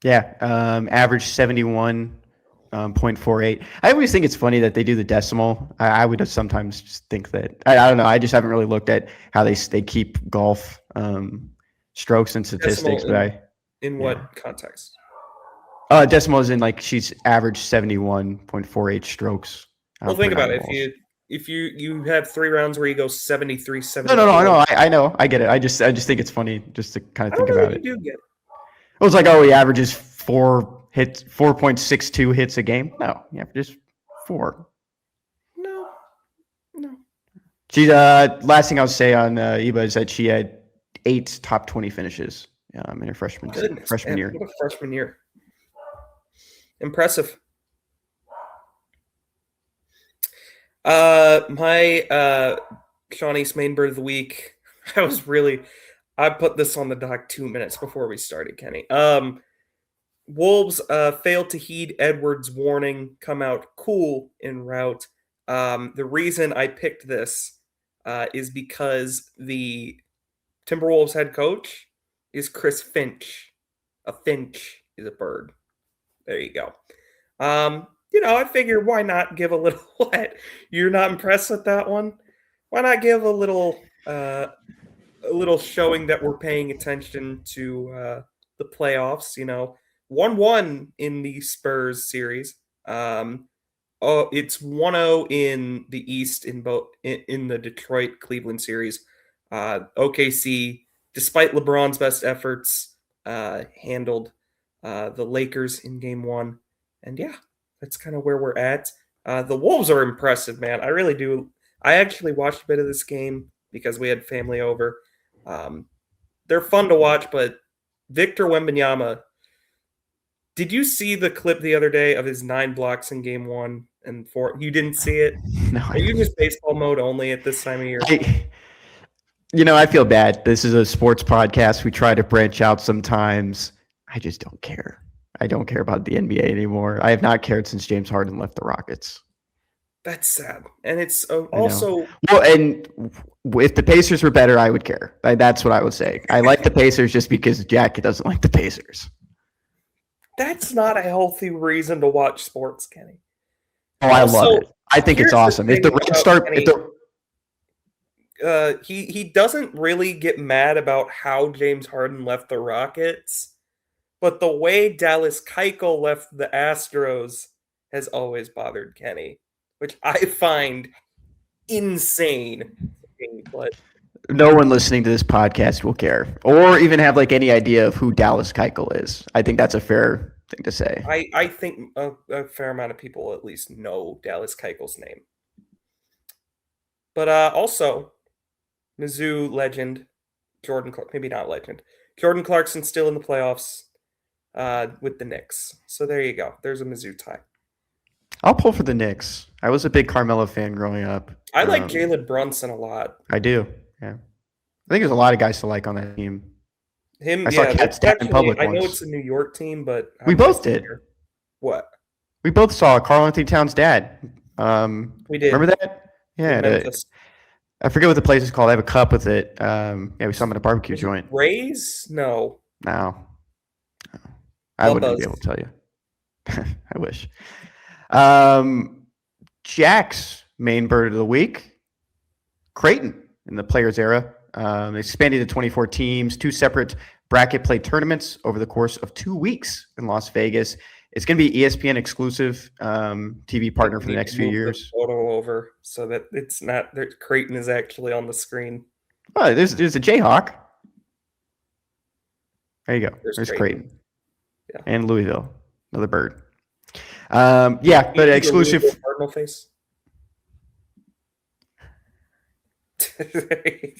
Yeah, average 71.48. I always think it's funny that they do the decimal. I would sometimes just think that I don't know. I just haven't really looked at how they keep golf strokes and statistics. In what context? Decimal is in like she's averaged 71.48 strokes. Well, think about it. If you have 3 rounds where you go 73, 74. No. I know. I get it. I just think it's funny just to kind of think about it. You do get it. It was like, he averages 4.62 hits a game. No, he averages 4. No. She's last thing I'll say on Iba is that she had 8 top 20 finishes in her freshman year. What a freshman year. Impressive. My Shawnee's main bird of the week. I put this on the dock 2 minutes before we started, Kenny. Wolves failed to heed Edwards' warning, come out cool en route. The reason I picked this is because the Timberwolves head coach is Chris Finch. A finch is a bird. There you go. I figure why not give a little what? You're not impressed with that one? Why not give a little showing that we're paying attention to the playoffs, 1-1 in the Spurs series. It's 1-0 in the East in the Detroit-Cleveland series. OKC, despite LeBron's best efforts, handled the Lakers in game 1. And yeah, that's kind of where we're at. The Wolves are impressive, man. I really do. I actually watched a bit of this game because we had family over. They're fun to watch, but Victor Wembanyama, did you see the clip the other day of his 9 blocks in game 1 and 4? You didn't see it? No. Are you just baseball mode only at this time of year? I feel bad. This is a sports podcast. We try to branch out sometimes. I just don't care. I don't care about the NBA anymore. I have not cared since James Harden left the Rockets. That's sad. And it's also... Well, and if the Pacers were better, I would care. That's what I would say. I like the Pacers just because Jack doesn't like the Pacers. That's not a healthy reason to watch sports, Kenny. Oh, I love it. I think it's awesome. If the Reds start... he doesn't really get mad about how James Harden left the Rockets, but the way Dallas Keuchel left the Astros has always bothered Kenny, which I find insane. But no one listening to this podcast will care or even have any idea of who Dallas Keuchel is. I think that's a fair thing to say. I think a fair amount of people at least know Dallas Keuchel's name. But also, Mizzou legend, maybe not legend, Jordan Clarkson still in the playoffs with the Knicks. So there you go. There's a Mizzou tie. I'll pull for the Knicks. I was a big Carmelo fan growing up. I like Jalen Brunson a lot. I do, yeah. I think there's a lot of guys to like on that team. I saw Cat's dad in public I know once. it's a New York team, but... We both did. What? We both saw Karl Anthony Towns' dad. We did. Remember that? Yeah. I forget what the place is called. I have a cup with it. We saw him at a barbecue joint. Rays? No. No. I wouldn't be able to tell you. I wish. Jack's main bird of the week, Creighton in the Players era. Expanded to 24 teams, 2 separate bracket play tournaments over the course of 2 weeks in Las Vegas. It's going to be ESPN exclusive TV partner for the next few years. Photo over so that it's not that Creighton is actually on the screen. Oh, there's a Jayhawk. There you go. There's Creighton. Yeah. And Louisville, another bird. But exclusive. Cardinal face. There you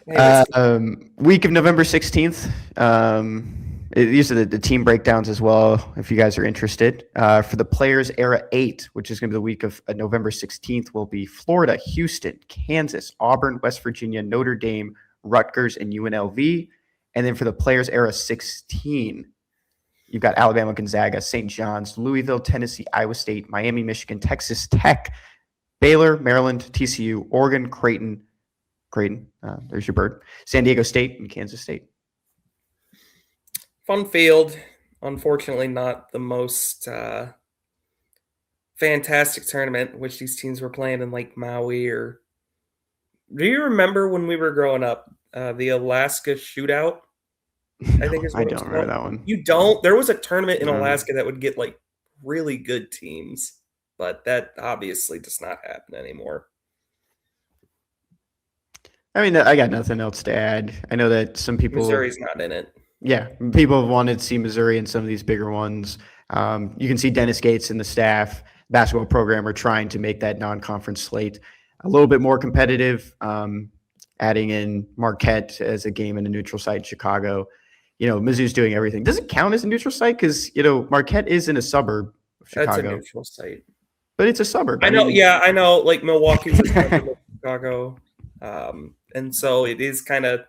go. Week of November 16th. These are the team breakdowns as well, if you guys are interested. For the Players Era 8, which is going to be the week of November 16th, will be Florida, Houston, Kansas, Auburn, West Virginia, Notre Dame, Rutgers, and UNLV. And then for the Players Era 16, you've got Alabama, Gonzaga, St. John's, Louisville, Tennessee, Iowa State, Miami, Michigan, Texas Tech, Baylor, Maryland, TCU, Oregon, Creighton, there's your bird, San Diego State, and Kansas State. Fun field. Unfortunately, not the most fantastic tournament, which these teams were playing in Maui. Or do you remember when we were growing up, the Alaska Shootout? I think I don't remember that one. You don't? There was a tournament in Alaska that would get really good teams, but that obviously does not happen anymore. I mean, I got nothing else to add. I know that some people... Missouri's not in it. Yeah, people have wanted to see Missouri in some of these bigger ones. You can see Dennis Gates and the staff, basketball program, are trying to make that non-conference slate a little bit more competitive, adding in Marquette as a game in a neutral site in Chicago. Mizzou's doing everything. Does it count as a neutral site? Because, Marquette is in a suburb of Chicago. That's a neutral site. But it's a suburb. I know, I know. Milwaukee's a suburb of Chicago. And so it is kind of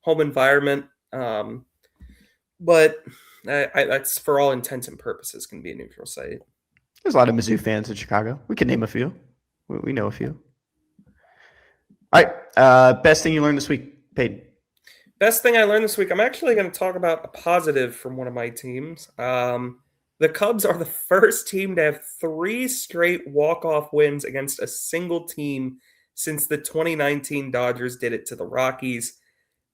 home environment. But that's, for all intents and purposes, can be a neutral site. There's a lot of Mizzou fans in Chicago. We can name a few. We know a few. All right. Best thing you learned this week, Payton? Best thing I learned this week, I'm actually going to talk about a positive from one of my teams. The Cubs are the first team to have 3 straight walk-off wins against a single team since the 2019 Dodgers did it to the Rockies.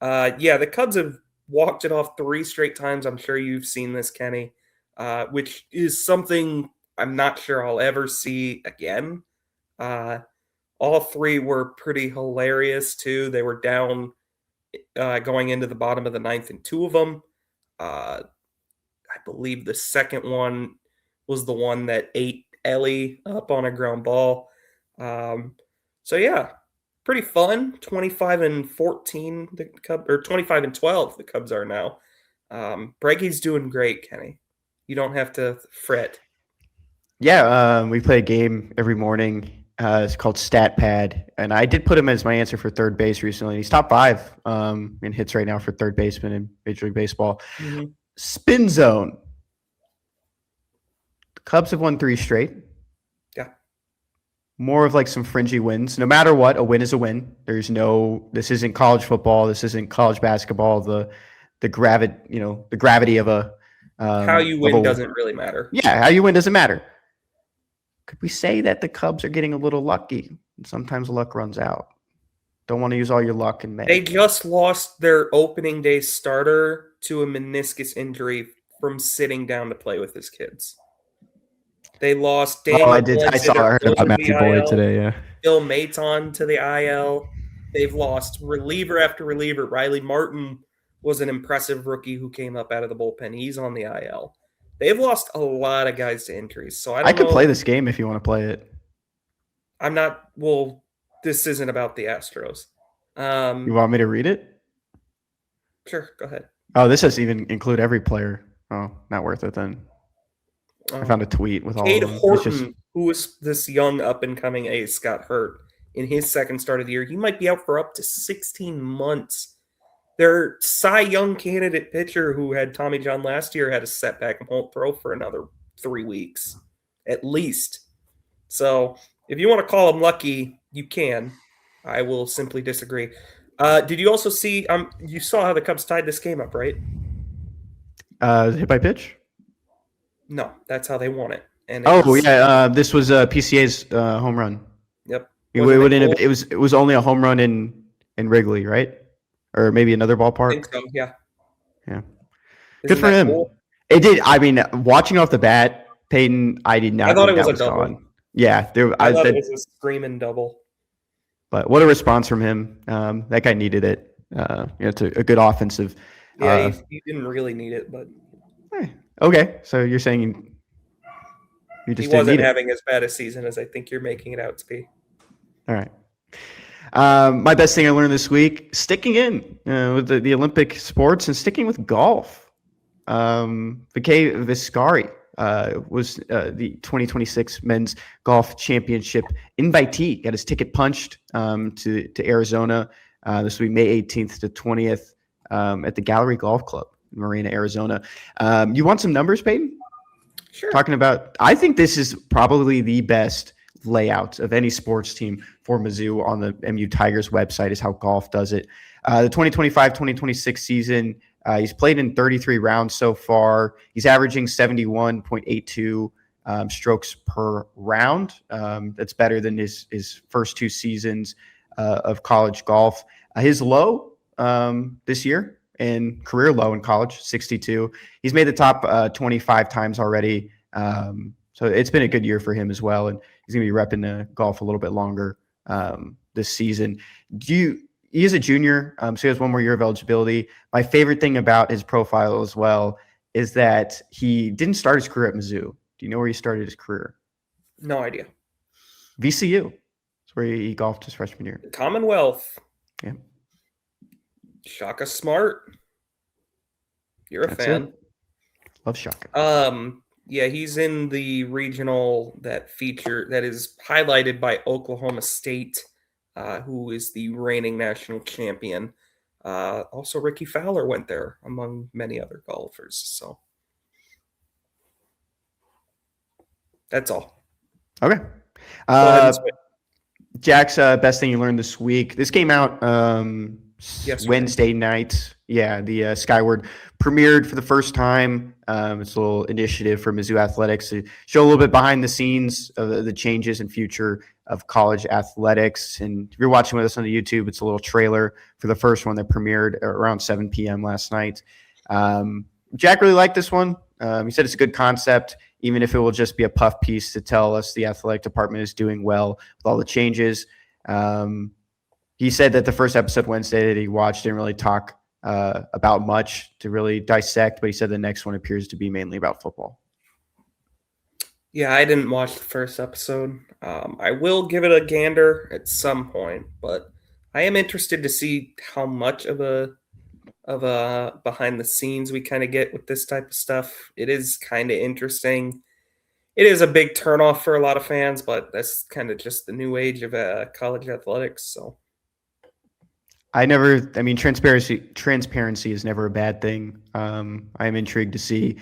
The Cubs have walked it off 3 straight times. I'm sure you've seen this, Kenny, which is something I'm not sure I'll ever see again. All 3 were pretty hilarious, too. They were down going into the bottom of the 9th in 2 of them. I believe the second one was the one that ate Ellie up on a ground ball. Pretty fun. 25-14 the Cubs, or 25-12 the Cubs are now. Breggy's doing great, Kenny. You don't have to fret. Yeah, we play a game every morning It's called StatPad, and I did put him as my answer for third base recently. He's top 5 in hits right now for third baseman in Major League Baseball. Mm-hmm. Spin zone. The Cubs have won 3 straight. Yeah. More of like some fringy wins. No matter what, a win is a win. This isn't college football. This isn't college basketball. The gravity of a how you win doesn't really matter. Yeah, how you win doesn't matter. Could we say that the Cubs are getting a little lucky? Sometimes luck runs out. Don't want to use all your luck in May. They just lost their opening day starter to a meniscus injury from sitting down to play with his kids. They lost Daniel. I heard about Matthew Boyd today. Yeah, Bill Maton to the IL. They've lost reliever after reliever. Riley Martin was an impressive rookie who came up out of the bullpen. He's on the IL. They've lost a lot of guys to injuries. So I could play this game if you want to play it. I'm not. Well, this isn't about the Astros. You want me to read it? Sure, go ahead. Oh, this doesn't even include every player. Oh, not worth it then. I found a tweet with all Cade of them. Horton, who was this young up-and-coming ace, got hurt in his second start of the year. He might be out for up to 16 months. Their Cy Young candidate pitcher who had Tommy John last year had a setback and won't throw for another 3 weeks, at least. So if you want to call him lucky, you can. I will simply disagree. Did you also see you saw how the Cubs tied this game up, right? Hit by pitch? No, that's how they won it. And this was PCA's home run. Yep. It was only a home run in Wrigley, right? Or maybe another ballpark. I think so, yeah. Yeah. Good for him. Cool? It did. I mean, watching off the bat, Payton, I did not. I thought it was a double. Gone. Yeah, I thought it was a screaming double. But what a response from him. That guy needed it. It's a good offensive. Yeah, he didn't really need it, but. Okay, so you're saying you just he wasn't having as bad a season as I think you're making it out to be. All right. My best thing I learned this week: sticking in with the Olympic sports and sticking with golf. Vikay Viscari was the 2026 Men's Golf Championship invitee. Got his ticket punched to Arizona. This will be May 18th to 20th at the Gallery Golf Club in Marina, Arizona. You want some numbers, Payton? Sure. Talking about, I think this is probably the best layout of any sports team for Mizzou on the MU Tigers website is how golf does it. The 2025-2026 season, he's played in 33 rounds so far. He's averaging 71.82 strokes per round. That's better than his first 2 seasons of college golf. His low this year and career low in college, 62. He's made the top 25 times already. So it's been a good year for him as well. And he's going to be repping golf a little bit longer this season. He is a junior, so he has 1 more year of eligibility. My favorite thing about his profile as well is that he didn't start his career at Mizzou. Do you know where he started his career? No idea. VCU. That's where he golfed his freshman year. Commonwealth. Yeah. Shaka Smart. You're a fan. It. Love Shaka. Yeah, he's in the regional that is highlighted by Oklahoma State, who is the reigning national champion. Also, Ricky Fowler went there, among many other golfers. So that's all. Okay. Jack's best thing you learned this week. This came out Wednesday night. Yeah, the Skyward premiered for the first time. It's a little initiative for Mizzou Athletics to show a little bit behind the scenes of the changes and future of college athletics. And if you're watching with us on the YouTube, it's a little trailer for the first one that premiered around 7 p.m. last night. Jack really liked this one. He said it's a good concept, even if it will just be a puff piece to tell us the athletic department is doing well with all the changes. He said that the first episode Wednesday that he watched didn't really talk about much to really dissect, but he said the next one appears to be mainly about football. Yeah, I didn't watch the first episode. I will give it a gander at some point, but I am interested to see how much of a behind the scenes we kind of get with this type of stuff. It is kind of interesting. it is a big turnoff for a lot of fans, but that's kind of just the new age of college athletics. So transparency is never a bad thing. I'm intrigued to see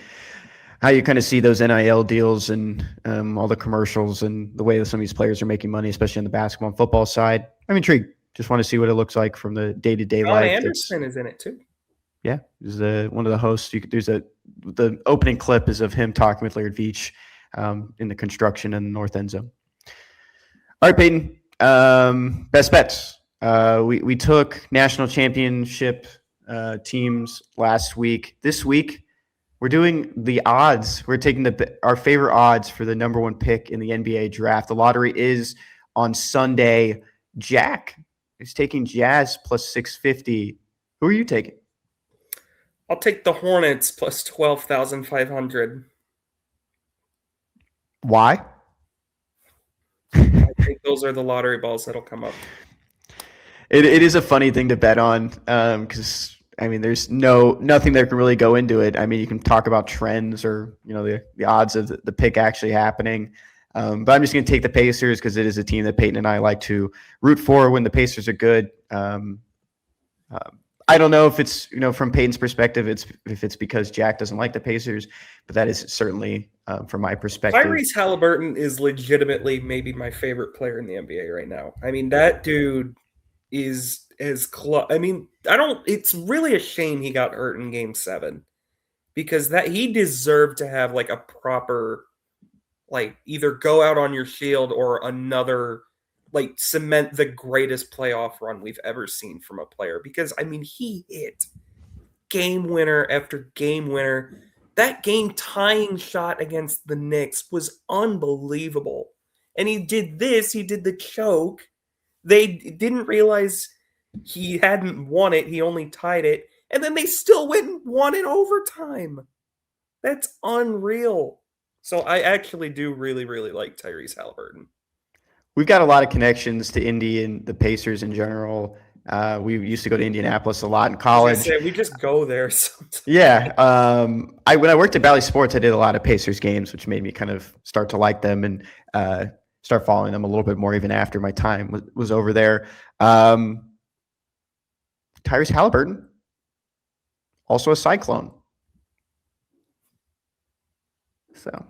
how you kind of see those NIL deals and all the commercials and the way that some of these players are making money, especially on the basketball and football side. I'm intrigued. Just want to see what it looks like from the day-to-day John life. Anderson is in it too. Yeah, he's one of the hosts. The opening clip is of him talking with Laird Veach in the construction in the north end zone. All right, Payton. Best bets. We took national championship teams last week. This week, we're doing the odds. We're taking our favorite odds for the number one pick in the NBA draft. The lottery is on Sunday. Jack is taking Jazz plus 650. Who are you taking? I'll take the Hornets plus 12,500. Why? I think those are the lottery balls that'll come up. It is a funny thing to bet on because there's nothing that can really go into it. You can talk about trends or the odds of the pick actually happening. But I'm just going to take the Pacers because it is a team that Peyton and I like to root for when the Pacers are good. I don't know if it's from Peyton's perspective, if it's because Jack doesn't like the Pacers, but that is certainly from my perspective. Tyrese Halliburton is legitimately maybe my favorite player in the NBA right now. That dude is as close. It's really a shame he got hurt in Game 7 because that he deserved to have like a proper, like either go out on your shield or another, like cement the greatest playoff run we've ever seen from a player because he hit game winner after game winner. That game tying shot against the Knicks was unbelievable. And he did the choke. They didn't realize he hadn't won it. He only tied it. And then they still went and won in overtime. That's unreal. So I actually do really, really like Tyrese Halliburton. We've got a lot of connections to Indy and the Pacers in general. We used to go to Indianapolis a lot in college. We just go there sometimes. Yeah. When I worked at Bally Sports, I did a lot of Pacers games, which made me kind of start to like them and start following them a little bit more even after my time was over there. Tyrese Halliburton, also a Cyclone. So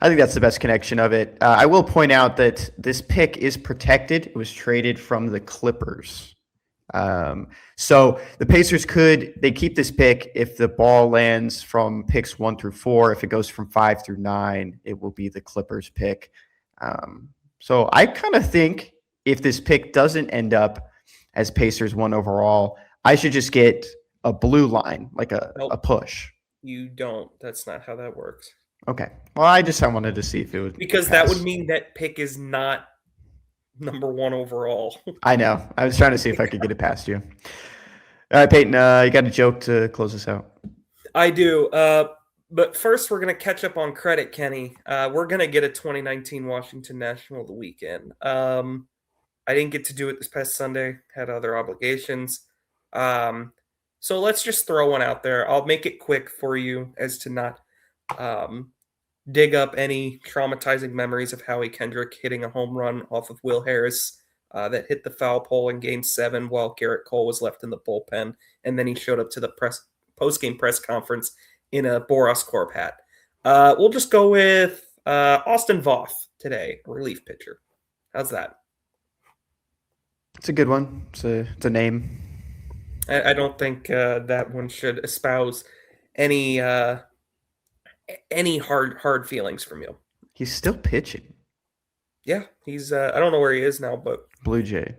I think that's the best connection of it. I will point out that this pick is protected. It was traded from the Clippers. So the Pacers they keep this pick if the ball lands from picks 1 through 4. If it goes from 5 through 9, it will be the Clippers pick. So I kind of think if this pick doesn't end up as Pacers 1 overall, I should just get a blue line, like a push. You don't. That's not how that works. Okay. Well, I wanted to see if it would. Because that would mean that pick is not number 1 overall. I know. I was trying to see if I could get it past you. All right, Peyton, you got a joke to close us out? I do. But first, we're going to catch up on credit, Kenny. We're going to get a 2019 Washington National the weekend. I didn't get to do it this past Sunday. Had other obligations. So let's just throw one out there. I'll make it quick for you as to not dig up any traumatizing memories of Howie Kendrick hitting a home run off of Will Harris that hit the foul pole in Game 7 while Garrett Cole was left in the bullpen, and then he showed up to the post-game press conference in a Boras Corp hat. We'll just go with Austin Voth today, relief pitcher. How's that? It's a good one. It's a name. I don't think that one should espouse any hard feelings from you. He's still pitching. Yeah, he's I don't know where he is now, but Blue Jay.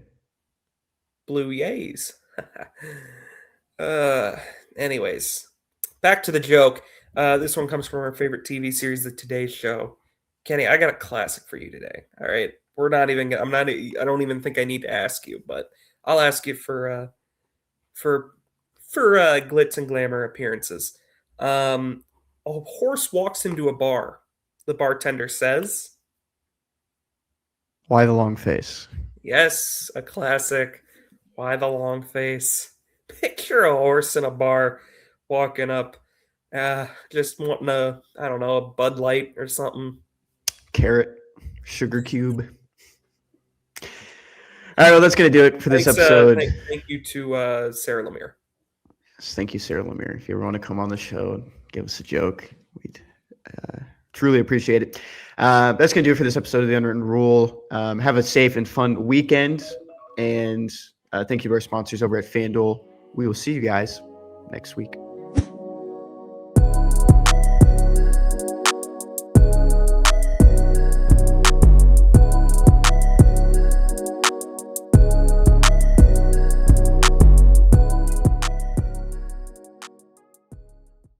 Blue Yays. Anyways, back to the joke. This one comes from our favorite TV series, The Today Show. Kenny, I got a classic for you today. All right. I don't even think I need to ask you, but I'll ask you for glitz and glamour appearances. A horse walks into a bar. The bartender says, "Why the long face?" Yes, a classic. Why the long face? Picture a horse in a bar walking up, just wanting a Bud Light or something. carrot, sugar cube. All right, well, that's going to do it for this episode. Thank you to Sarah Lemire. Thank you, Sarah Lemire. If you ever want to come on the show and give us a joke, we'd truly appreciate it. That's going to do it for this episode of The Unwritten Rule. Have a safe and fun weekend. And thank you to our sponsors over at FanDuel. We will see you guys next week.